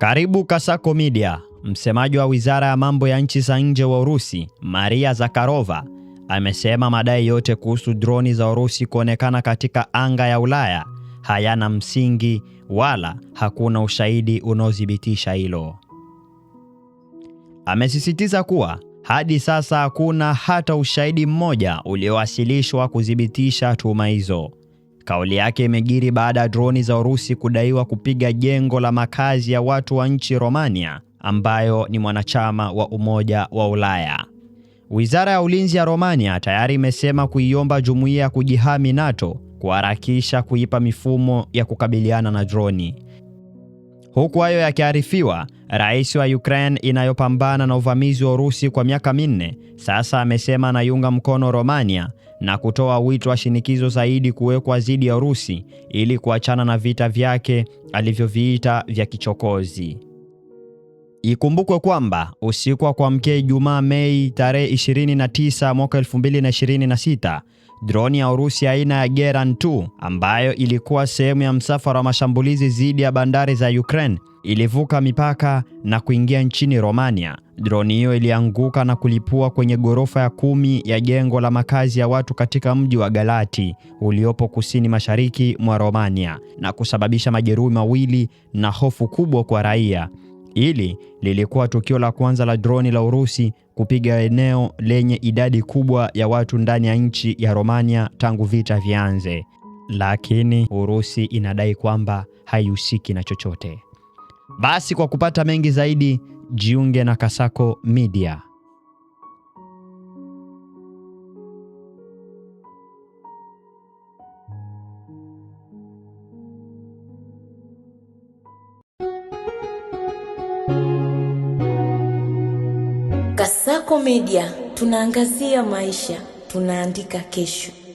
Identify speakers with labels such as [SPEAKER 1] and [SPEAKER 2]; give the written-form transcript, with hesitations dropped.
[SPEAKER 1] Karibu Kasako Media. Msemaji wa Wizara ya Mambo ya Nchi za Nje wa Urusi, Maria Zakharova, amesema madai yote kuhusu droni za Urusi kuonekana katika anga ya Ulaya hayana msingi wala hakuna ushahidi unaothibitisha hilo. Amesisitiza kuwa hadi sasa hakuna hata ushahidi mmoja uliowasilishwa kuthibitisha tuhuma hizo. Kauli yake imejiri baada ya droni za Urusi kudaiwa kupiga jengo la makazi ya watu wa nchi Romania, ambayo ni mwanachama wa Umoja wa Ulaya. Wizara ya Ulinzi ya Romania tayari imesema kuiomba jumuiya ya kujihami NATO kuharakisha kuipa mifumo ya kukabiliana na droni. Huku hayo yakiarifiwa, rais wa Ukraine inayopambana na uvamizi wa Urusi kwa miaka 4 sasa amesema anaiunga mkono Romania na kutoa wito wa shinikizo zaidi kuwekwa dhidi ya Urusi ili kuachana na vita vyake alivyoviita vya kichokozi. Ikumbukwe kwamba usiku wa kuamkia Ijumaa Mei tarehe 29 mwaka 2026, droni ya Urusi aina ya Geran 2 ambayo ilikuwa sehemu ya msafara wa mashambulizi dhidi ya bandari za Ukraine ilivuka mipaka na kuingia nchini Romania. Droni hiyo ilianguka na kulipua kwenye ghorofa ya 10 ya jengo la makazi ya watu katika mji wa Galati uliopo kusini mashariki mwa Romania na kusababisha majeruhi mawili na hofu kubwa kwa raia. Hili lilikuwa tukio la kwanza la droni la Urusi kupiga eneo lenye idadi kubwa ya watu ndani ya nchi ya Romania tangu vita vianze. Lakini Urusi inadai kwamba haihusiki na chochote. Basi kwa kupata mengi zaidi, jiunge na Kasako Media.
[SPEAKER 2] Kasako Media, tunaangazia maisha, tunaandika kesho.